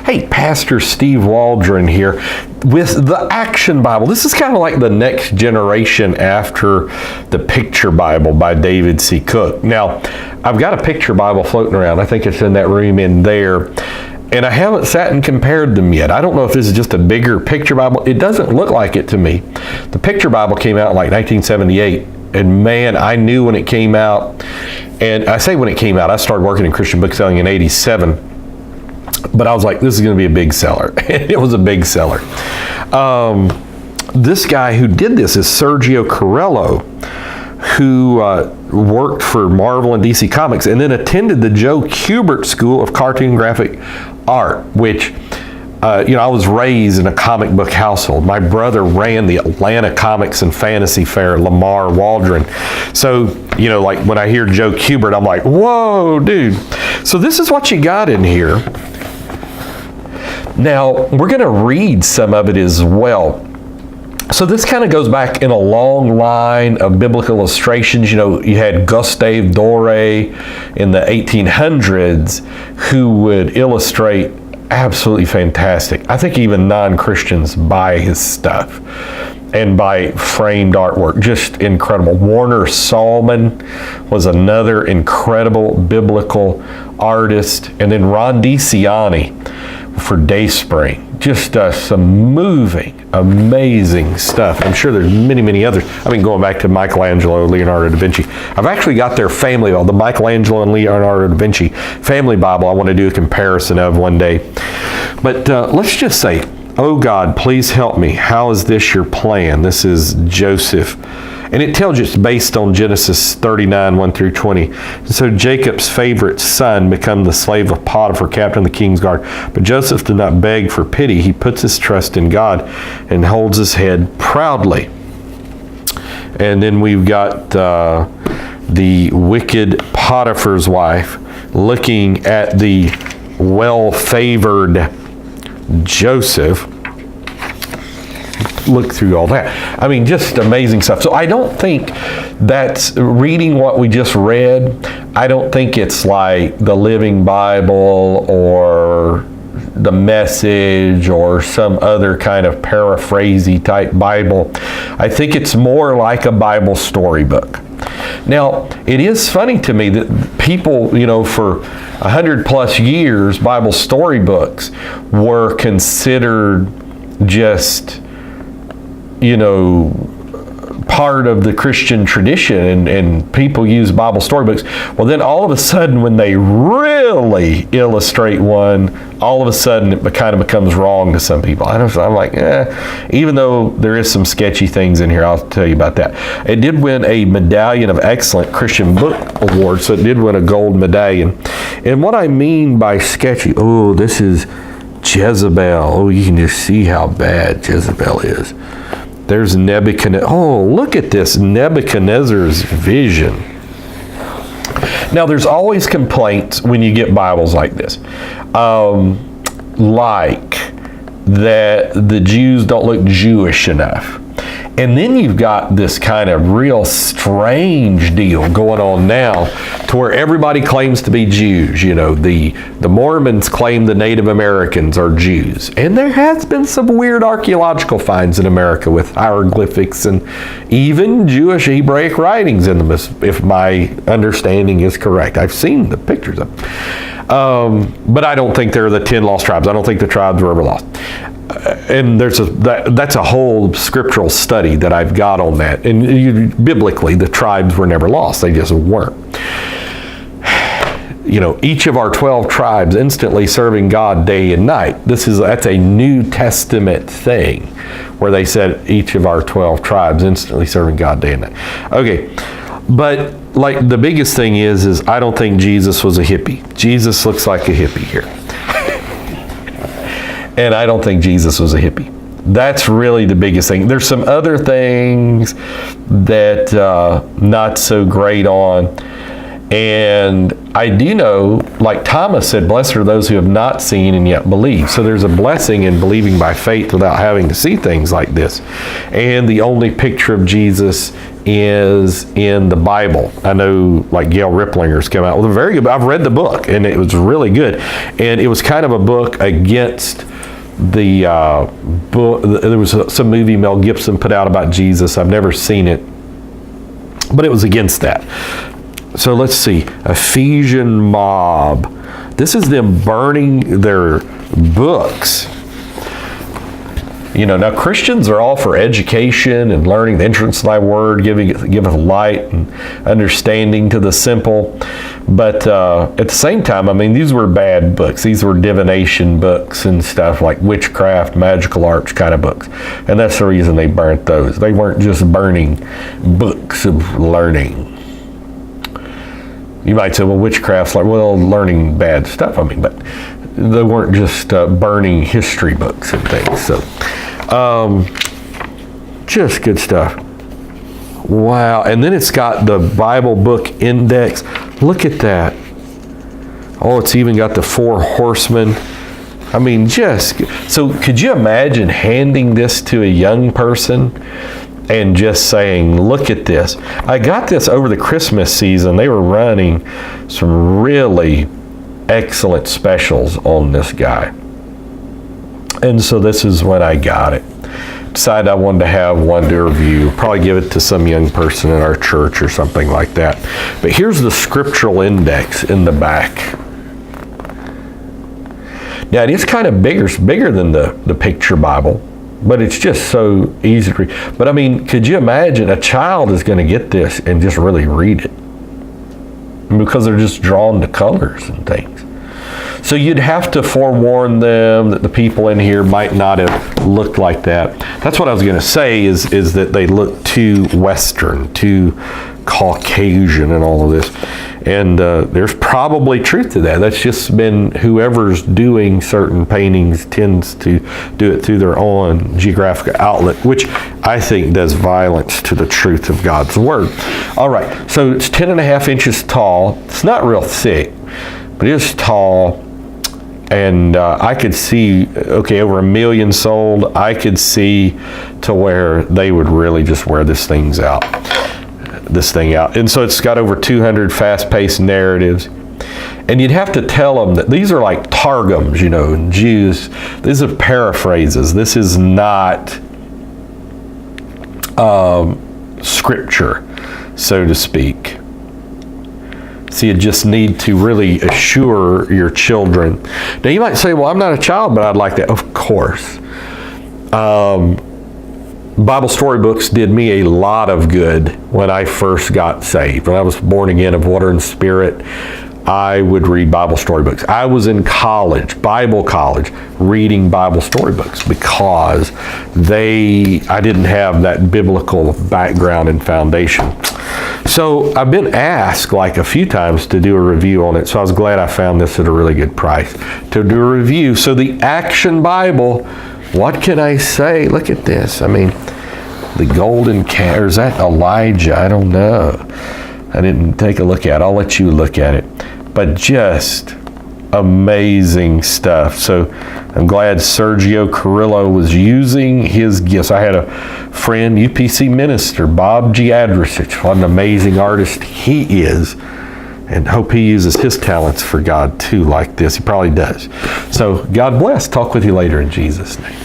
Hey, Pastor Steve Waldron here with the Action Bible. This is kind of like the next generation after the Picture Bible by David C. Cook. Now, I've got a Picture Bible floating around. I think it's in that room in there. And I haven't sat and compared them yet. I don't know if this is just a bigger Picture Bible. It doesn't look like it to me. The Picture Bible came out in like 1978. And man, I knew when it came out. And I say when it came out, I started working in Christian book selling in '87. But I was like, this is going to be a big seller. It was a big seller. This guy who did this is Sergio Corello, who worked for Marvel and DC Comics and then attended the Joe Kubert School of Cartoon Graphic Art, which, I was raised in a comic book household. My brother ran the Atlanta Comics and Fantasy Fair, Lamar Waldron. So, like when I hear Joe Kubert, I'm like, whoa, dude. So this is what you got in here. Now, we're going to read some of it as well. So this kind of goes back in a long line of biblical illustrations. You had Gustave Doré in the 1800s who would illustrate absolutely fantastic. I think even non-Christians buy his stuff and buy framed artwork. Just incredible. Warner Sallman was another incredible biblical artist. And then Ron DiCiani for Dayspring. Just some moving, amazing stuff. I'm sure there's many, many others. Going back to Michelangelo, Leonardo da Vinci. I've actually got their family Bible, the Michelangelo and Leonardo da Vinci family Bible I want to do a comparison of one day. But let's just say, oh God, please help me. How is this your plan? This is Joseph. And it tells you it's based on Genesis 39, 1 through 20. So Jacob's favorite son became the slave of Potiphar, captain of the king's guard. But Joseph did not beg for pity. He puts his trust in God and holds his head proudly. And then we've got the wicked Potiphar's wife looking at the well-favored Joseph. Look through all that. Just amazing stuff. So I don't think that's, reading what we just read, I don't think it's like the Living Bible or the Message or some other kind of paraphrasey type Bible. I think it's more like a Bible storybook. Now, it is funny to me that people, for 100 plus years, Bible storybooks were considered just part of the Christian tradition, and people use Bible storybooks. Well, then all of a sudden, when they really illustrate one, all of a sudden it kind of becomes wrong to some people. I'm like, even though there is some sketchy things in here, I'll tell you about that. It did win a Medallion of Excellent Christian Book Award, so it did win a gold medallion. And what I mean by sketchy, this is Jezebel. You can just see how bad Jezebel is. There's Nebuchadnezzar. Look at this, Nebuchadnezzar's vision. Now, there's always complaints when you get Bibles like this. Like that the Jews don't look Jewish enough. And then you've got this kind of real strange deal going on now to where everybody claims to be Jews. The Mormons claim the Native Americans are Jews. And there has been some weird archaeological finds in America with hieroglyphics and even Jewish Hebraic writings in them, if my understanding is correct. I've seen the pictures of them. But I don't think they're the 10 lost tribes. I don't think the tribes were ever lost. And that's a whole scriptural study that I've got on that. And biblically, the tribes were never lost. They just weren't. Each of our 12 tribes instantly serving God day and night. That's a New Testament thing where they said each of our 12 tribes instantly serving God day and night. Okay. But like the biggest thing is I don't think Jesus was a hippie. Jesus looks like a hippie here. And I don't think Jesus was a hippie. That's really the biggest thing. There's some other things that not so great on. And I do know, like Thomas said, blessed are those who have not seen and yet believe. So there's a blessing in believing by faith without having to see things like this. And the only picture of Jesus is in the Bible. I know, like Gail Riplinger's come out with a very good, I've read the book and it was really good. And it was kind of a book against the book. There was some movie Mel Gibson put out about Jesus. I've never seen it, but it was against that. So let's see, Ephesian mob. This is them burning their books. You know, now Christians are all for education and learning. The entrance of thy word giveth light and understanding to the simple. But at the same time, I mean, these were bad books. These were divination books and stuff like witchcraft, magical arts kind of books. And that's the reason they burnt those. They weren't just burning books of learning. You might say, well, witchcraft's like, well, learning bad stuff. I mean, but they weren't just burning history books and things. So, just good stuff. Wow. And then it's got the Bible book index. Look at that. Oh, it's even got the 4 horsemen. I mean, so could you imagine handing this to a young person and just saying, look at this. I got this over the Christmas season. They were running some really excellent specials on this guy. And so this is when I got it. Decided I wanted to have one to review, probably give it to some young person in our church or something like that. But here's the scriptural index in the back. Now it is kind of bigger than the picture Bible. But it's just so easy to read. But I mean, could you imagine a child is going to get this and just really read it? Because they're just drawn to colors and things. So you'd have to forewarn them that the people in here might not have looked like that. That's what I was going to say is that they look too Western, too Caucasian and all of this. And there's probably truth to that. That's just been whoever's doing certain paintings tends to do it through their own geographic outlet, which I think does violence to the truth of God's Word. All right, so it's 10.5 inches tall. It's not real thick, but it is tall. And I could see, okay, over 1 million sold. I could see to where they would really just wear this thing out. And so it's got over 200 fast-paced narratives. And you'd have to tell them that these are like targums, you know, in Jews. These are paraphrases. This is not scripture, so to speak. So you just need to really assure your children. Now you might say, well, I'm not a child, but I'd like that. Of course. Bible storybooks did me a lot of good when I first got saved. When I was born again of water and spirit, I would read Bible storybooks. I was in college, Bible college, reading Bible storybooks because I didn't have that biblical background and foundation. So I've been asked like a few times to do a review on it, so I was glad I found this at a really good price to do a review. So the Action Bible, what can I say? Look at this. I mean, the golden cat, or is that Elijah? I don't know. I didn't take a look at it. I'll let you look at it. But just amazing stuff. So I'm glad Sergio Carrillo was using his gifts. I had a friend, UPC minister, Bob G. Adricich. What an amazing artist he is. And hope he uses his talents for God too, like this. He probably does. So God bless. Talk with you later in Jesus' name.